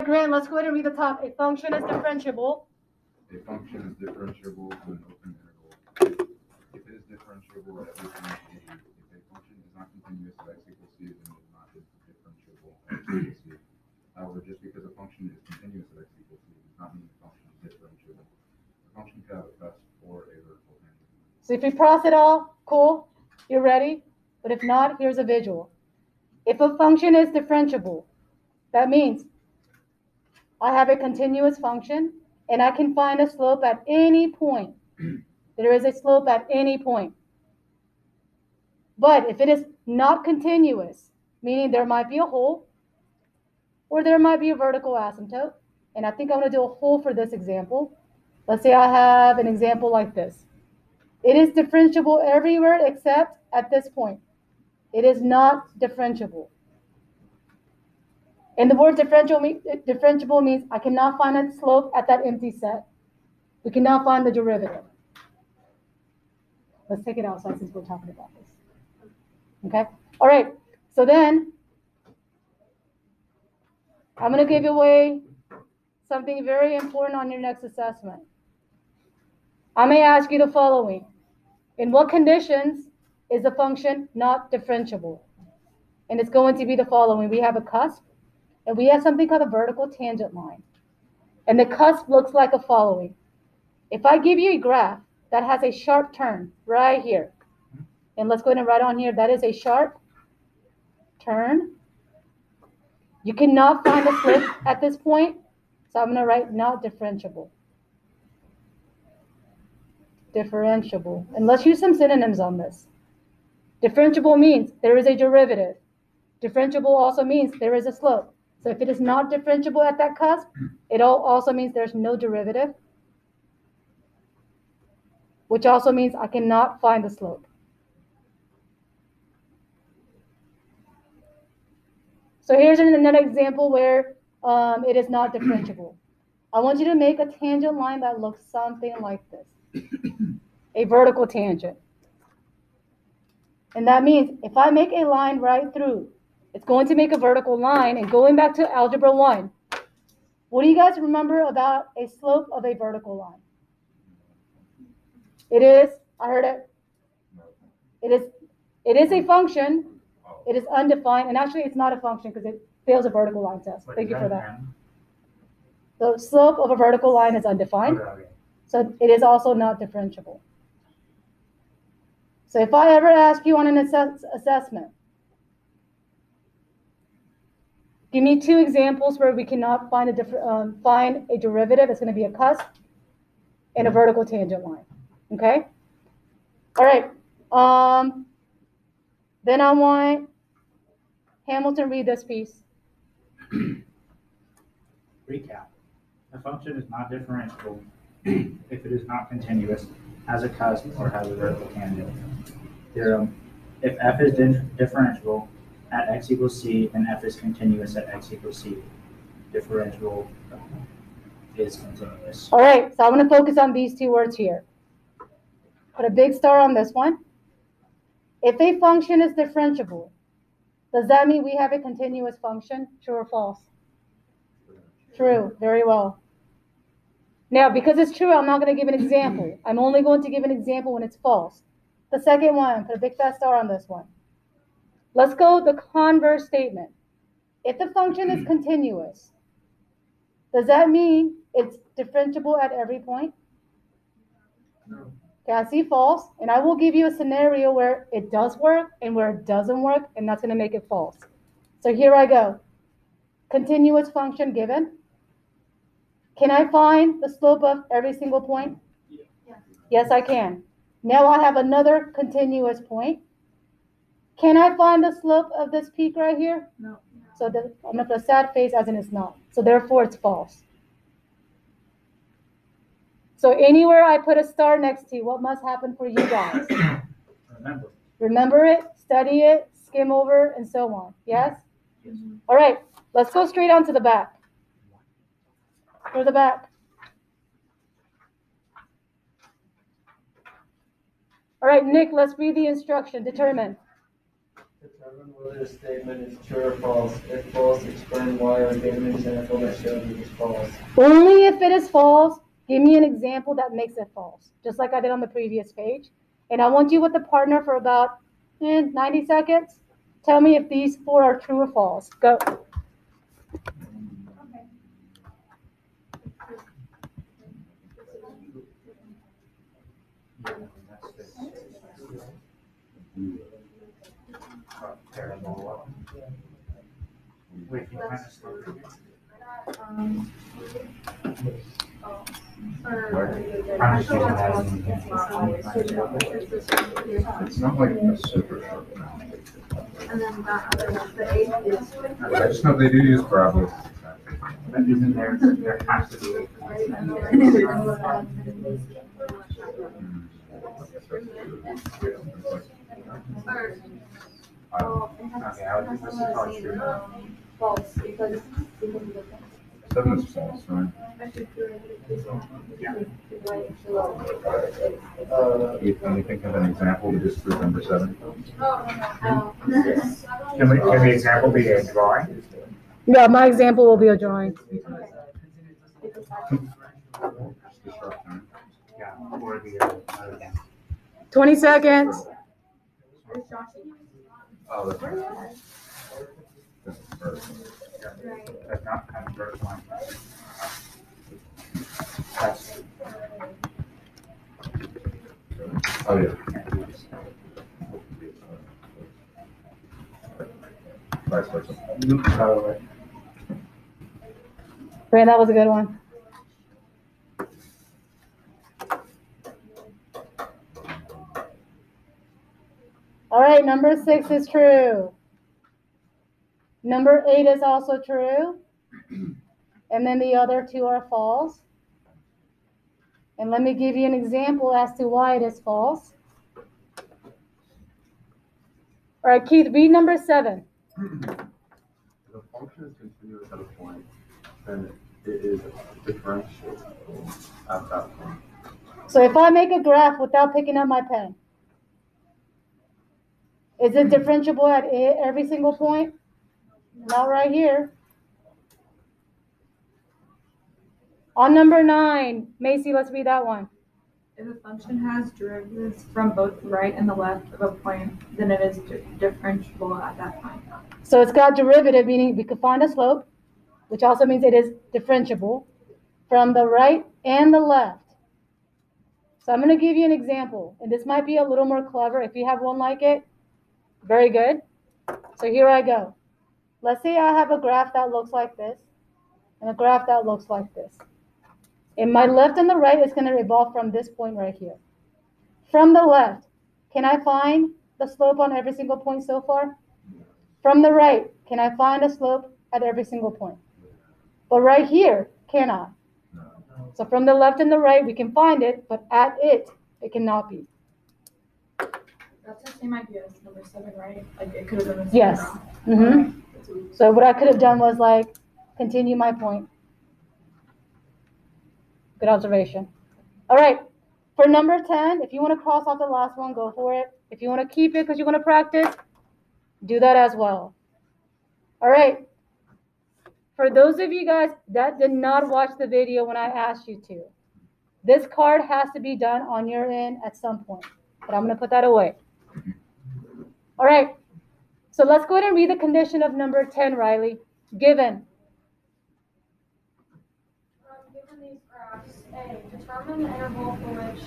Grant, let's go ahead and read the top. A function is differentiable. A function is differentiable to an open interval. If it is differentiable at every point a, if a function is not continuous at x equals c, then it is not differentiable at x equals c. However, just because a function is continuous at x equals c does not mean the function is differentiable. A function could have a cusp or a vertical tangent. So if we cross it all, cool, you're ready. But if not, here's a visual. If a function is differentiable, that means I have a continuous function and I can find a slope at any point. There is a slope at any point. But if it is not continuous, meaning there might be a hole or there might be a vertical asymptote, and I think I'm going to do a hole for this example. Let's say I have an example like this. It is differentiable everywhere except at this point. It is not differentiable. And the word differentiable means I cannot find a slope at that empty set. We cannot find the derivative. Let's take it outside since we're talking about this. Okay? All right. So then I'm going to give away something very important on your next assessment. I may ask you the following. In what conditions is the function not differentiable? And it's going to be the following. We have a cusp, and we have something called a vertical tangent line. And the cusp looks like the following. If I give you a graph that has a sharp turn right here, and let's go ahead and write on here, that is a sharp turn. You cannot find a slope at this point, so I'm going to write not differentiable. Differentiable. And let's use some synonyms on this. Differentiable means there is a derivative. Differentiable also means there is a slope. So if it is not differentiable at that cusp, it also means there's no derivative, which also means I cannot find the slope. So here's another example where it is not differentiable. I want you to make a tangent line that looks something like this. A vertical tangent. And that means if I make a line right through, it's going to make a vertical line. And going back to Algebra 1, what do you guys remember about a slope of a vertical line? It is, I heard it. It is a function. It is undefined. And actually, it's not a function because it fails a vertical line test. Thank you for that. The slope of a vertical line is undefined. So it is also not differentiable. So if I ever ask you on an assessment, give me two examples where we cannot find a derivative. It's going to be a cusp and a vertical tangent line. Okay? All right. Then I want Hamilton read this piece. Recap. A function is not differentiable if it is not continuous, has a cusp, or has a vertical tangent. Theorem. If f is differentiable at x equals c, and f is continuous at x equals c. Differentiable is continuous. All right, so I'm going to focus on these two words here. Put a big star on this one. If a function is differentiable, does that mean we have a continuous function? True or false? True. Very well. Now, because it's true, I'm not going to give an example. I'm only going to give an example when it's false. The second one, put a big fat star on this one. Let's go the converse statement. If the function is continuous, does that mean it's differentiable at every point? No. Okay, I see false, and I will give you a scenario where it does work and where it doesn't work, and that's going to make it false. So here I go. Continuous function given. Can I find the slope of every single point? Yeah. Yes, I can. Now I have another continuous point. Can I find the slope of this peak right here? No. So I'm going to put a sad face as in it's not. So therefore it's false. So anywhere I put a star next to, what must happen for you guys? Remember it, study it, skim over, and so on. Yes? Yes. All right, let's go straight on to the back. For the back. All right, Nick, let's read the instruction. Determine. Determine whether a statement is true or false. If false, explain why or give an example that shows it is false. Only if it is false, give me an example that makes it false, just like I did on the previous page. And I want you with the partner for about 90 seconds. Tell me if these four are true or false. Go. Wait, can you find this? It's not like a super short amount. And then that other one, the eighth is. I just know they do use parabolas. That isn't there, there has to be. Okay, I would think this is probably true. False, because. Seven is false, right? Can we think of an example to disprove number 7? Can the example be a drawing? Yeah, my example will be a drawing. Yeah, or the other thing. 20 seconds. Oh, that's right. This is first. That's not kind of first one. That's. Oh, yeah. Vice versa. Great, that was a good one. All right, number 6 is true. Number 8 is also true. And then the other two are false. And let me give you an example as to why it is false. All right, Keith, read number 7. If a function is continuous at a point, then it is differentiable at that point. So if I make a graph without picking up my pen, is it differentiable at every single point? Not right here. On number 9, Macy, let's read that one. If a function has derivatives from both the right and the left of a point, then it is differentiable at that point. So it's got derivative, meaning we could find a slope, which also means it is differentiable from the right and the left. So I'm going to give you an example, and this might be a little more clever. If you have one like it, very good. So here I go. Let's say I have a graph that looks like this and a graph that looks like this. And my left and the right is going to revolve from this point right here. From the left, can I find the slope on every single point so far? From the right, can I find a slope at every single point? But right here, can I? So from the left and the right, we can find it, but at it cannot be. That's the same idea as number 7, right? Like it could have been the same Yes. graph. So what I could have done was like, continue my point. Good observation. All right. For number 10, if you want to cross off the last one, go for it. If you want to keep it because you want to practice, do that as well. All right. For those of you guys that did not watch the video when I asked you to, this card has to be done on your end at some point. But I'm going to put that away. All right. So let's go ahead and read the condition of number 10, Riley. Given. Given these graphs, A, determine the interval for which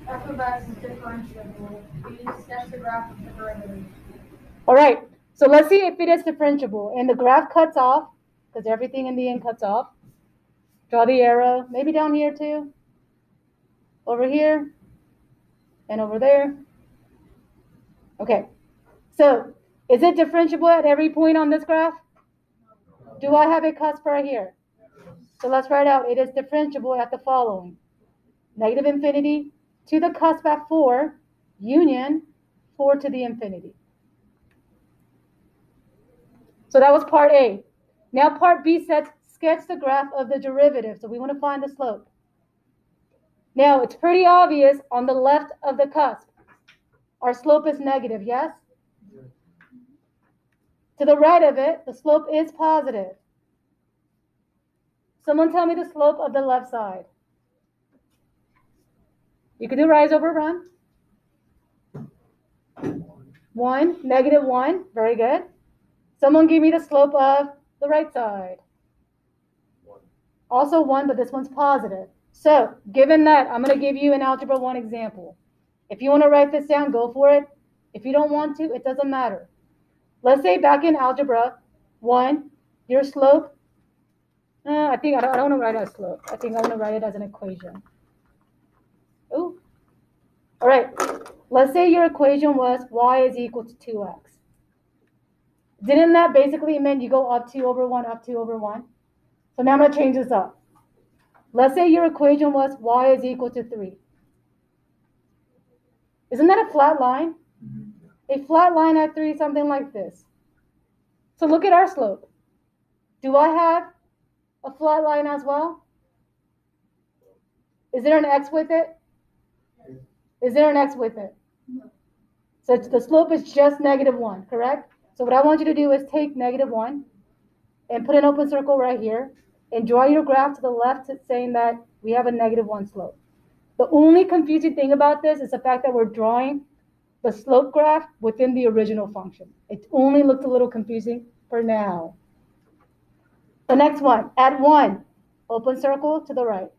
f of x is differentiable. B, sketch the graph of the derivative. All right. So let's see if it is differentiable. And the graph cuts off, because everything in the end cuts off. Draw the arrow, maybe down here too. Over here. And over there. Okay. So is it differentiable at every point on this graph? Do I have a cusp right here? So let's write out it is differentiable at the following. Negative infinity to the cusp at 4, union 4 to the infinity. So that was part A. Now part B says sketch the graph of the derivative. So we want to find the slope. Now it's pretty obvious on the left of the cusp. Our slope is negative, yes? To the right of it, the slope is positive. Someone tell me the slope of the left side. You can do rise over run. 1, -1. Very good. Someone give me the slope of the right side. Also 1, but this one's positive. So, given that, I'm going to give you an Algebra 1 example. If you want to write this down, go for it. If you don't want to, it doesn't matter. Let's say back in Algebra 1, your slope, I don't want to write it as slope. I think I want to write it as an equation. Ooh. All right. Let's say your equation was y is equal to 2x. Didn't that basically mean you go up 2 over 1, up 2 over 1? So now I'm going to change this up. Let's say your equation was y is equal to 3. Isn't that a flat line? A flat line at 3 is something like this. So look at our slope. Do I have a flat line as well? Is there an x with it? Is there an x with it? So the slope is just -1, correct? So what I want you to do is take -1 and put an open circle right here and draw your graph to the left saying that we have a -1 slope. The only confusing thing about this is the fact that we're drawing the slope graph within the original function. It only looks a little confusing for now. The next one, at 1, open circle to the right.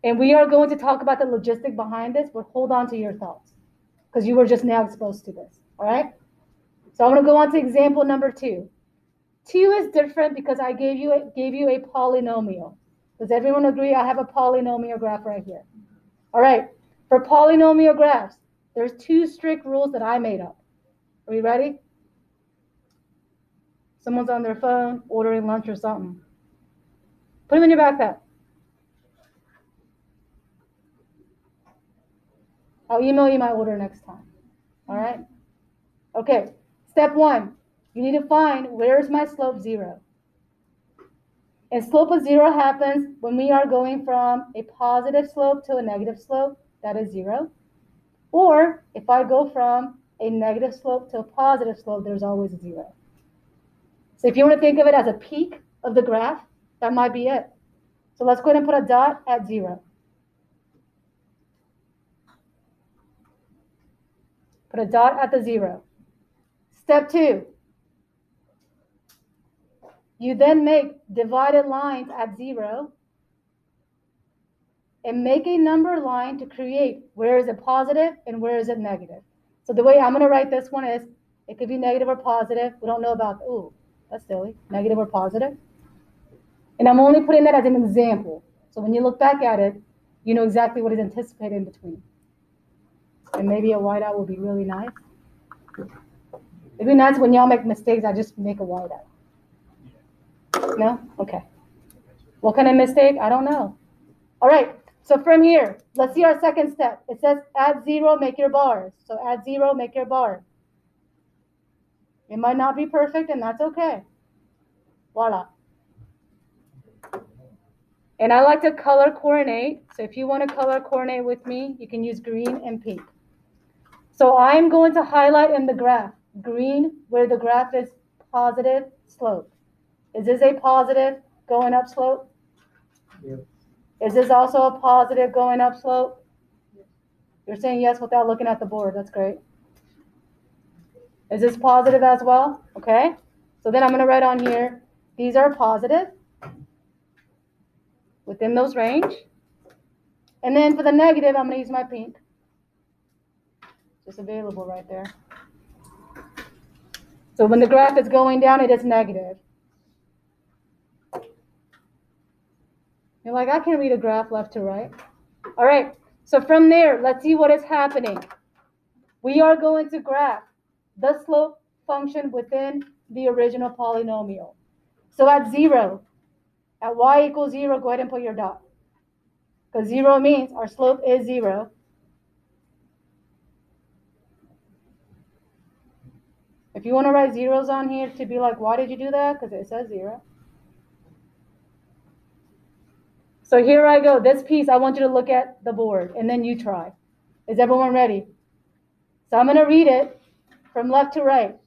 And we are going to talk about the logistic behind this, but hold on to your thoughts because you were just now exposed to this, all right? So I'm going to go on to example number 2. 2 is different because I gave you a polynomial. Does everyone agree I have a polynomial graph right here? All right, for polynomial graphs, there's 2 strict rules that I made up. Are you ready? Someone's on their phone, ordering lunch or something. Put them in your backpack. I'll email you my order next time. All right? Okay, step 1. You need to find where's my slope 0. And slope of 0 happens when we are going from a positive slope to a negative slope, that is 0. Or if I go from a negative slope to a positive slope, there's always a 0. So if you want to think of it as a peak of the graph, that might be it. So let's go ahead and put a dot at 0. Put a dot at the 0. Step 2. You then make divided lines at 0 and make a number line to create where is it positive and where is it negative. So the way I'm going to write this one is it could be negative or positive. We don't know about, ooh, that's silly, negative or positive. And I'm only putting that as an example. So when you look back at it, you know exactly what is anticipated in between. And maybe a whiteout will be really nice. It'd be nice when y'all make mistakes, I just make a whiteout. No? Okay. What kind of mistake? I don't know. All right. So from here, let's see our second step. It says add 0, make your bars. So add 0, make your bar. It might not be perfect, and that's okay. Voila. And I like to color coordinate. So if you want to color coordinate with me, you can use green and pink. So I'm going to highlight in the graph, green, where the graph is positive slope. Is this a positive going up slope? Yep. Is this also a positive going up slope? You're saying yes without looking at the board. That's great. Is this positive as well? Okay. So then I'm going to write on here, these are positive within those range. And then for the negative, I'm going to use my pink. Just available right there. So when the graph is going down, it is negative. You're like, I can't read a graph left to right. All right. So from there, let's see what is happening. We are going to graph the slope function within the original polynomial. So at 0, at y equals 0, go ahead and put your dot. Because 0 means our slope is 0. If you want to write zeros on here to be like, why did you do that? Because it says 0. So here I go. This piece, I want you to look at the board, and then you try. Is everyone ready? So I'm going to read it from left to right.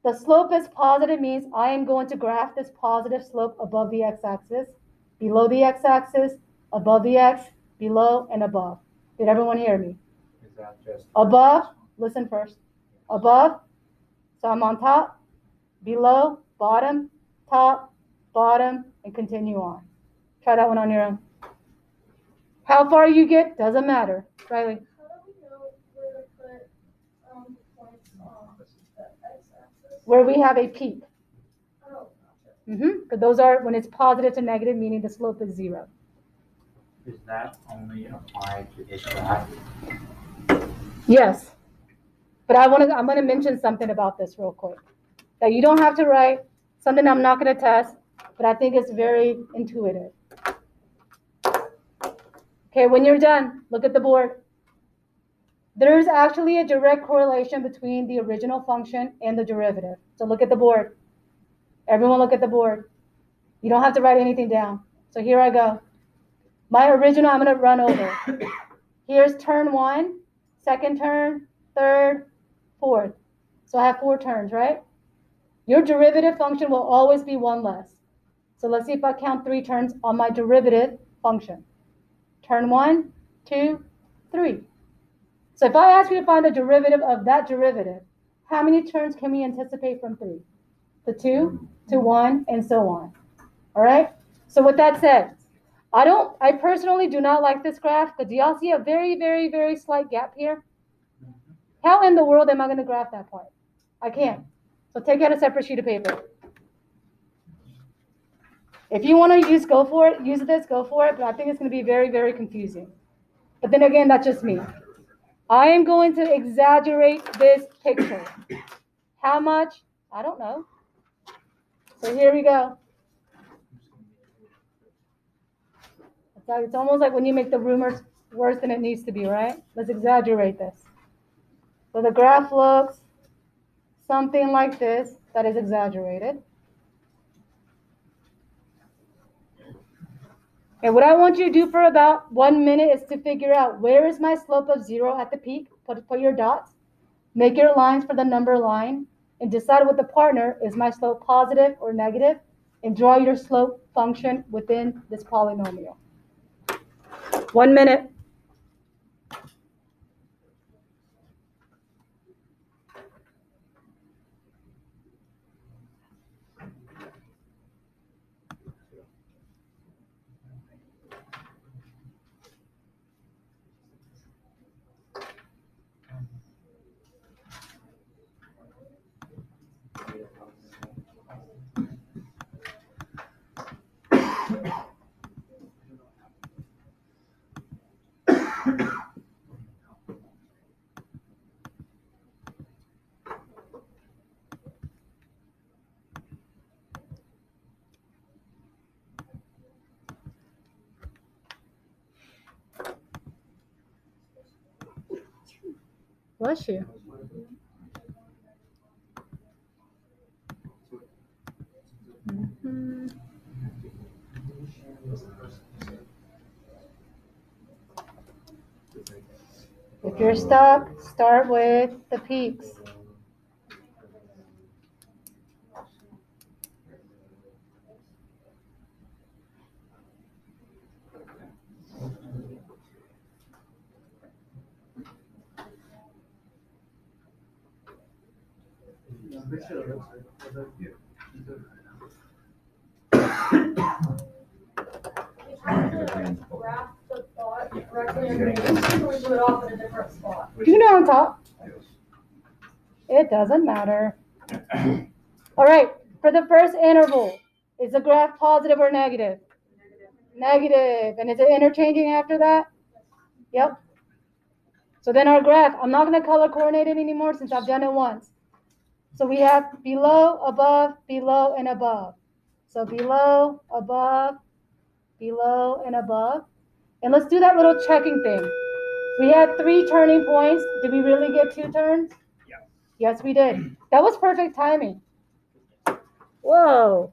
The slope is positive means I am going to graph this positive slope above the x-axis, below the x-axis, above the x, below, and above. Did everyone hear me? Is that just? Above, listen first. Above, so I'm on top, below, bottom, top, bottom, and continue on. Try that one on your own. How far you get, doesn't matter. Riley? How do we know where to put points on the x-axis? Where we have a peak. Oh, gotcha. But those are when it's positive to negative, meaning the slope is 0. Is that only applied to this graph? Yes. But I'm going to mention something about this real quick. That you don't have to write, something I'm not going to test, but I think it's very intuitive. Okay, when you're done, look at the board. There's actually a direct correlation between the original function and the derivative. So look at the board. Everyone look at the board. You don't have to write anything down. So here I go. My original, I'm going to run over. Here's turn 1, second turn, third, fourth. So I have 4 turns, right? Your derivative function will always be 1 less. So let's see if I count 3 turns on my derivative function. Turn 1, 2, 3. So if I ask you to find the derivative of that derivative, how many turns can we anticipate from 3? To 2, to 1, and so on. All right? So with that said, I personally do not like this graph, but do y'all see a very, very, very slight gap here? How in the world am I going to graph that part? I can't. So take out a separate sheet of paper. If you want to go for it, use this, go for it, but I think it's going to be very, very confusing. But then again, that's just me. I am going to exaggerate this picture. How much? I don't know. So here we go. It's almost like when you make the rumors worse than it needs to be, right? Let's exaggerate this. So the graph looks something like this. That is exaggerated. And what I want you to do for about 1 minute is to figure out where is my slope of 0 at the peak. Put your dots. Make your lines for the number line. And decide with the partner, is my slope positive or negative? And draw your slope function within this polynomial. 1 minute. Bless you. If you're stuck, start with the peaks. Graph the thought directly underneath, or we do it off at a different spot? Do you know on top? It doesn't matter. All right, for the first interval, is the graph positive or negative? Negative. And is it interchanging after that? Yep. So then our graph, I'm not going to color coordinate it anymore since I've done it once. So we have below, above, below, and above. So below, above, below, and above. And let's do that little checking thing. We had 3 turning points. Did we really get 2 turns? Yeah. Yes, we did. That was perfect timing. Whoa.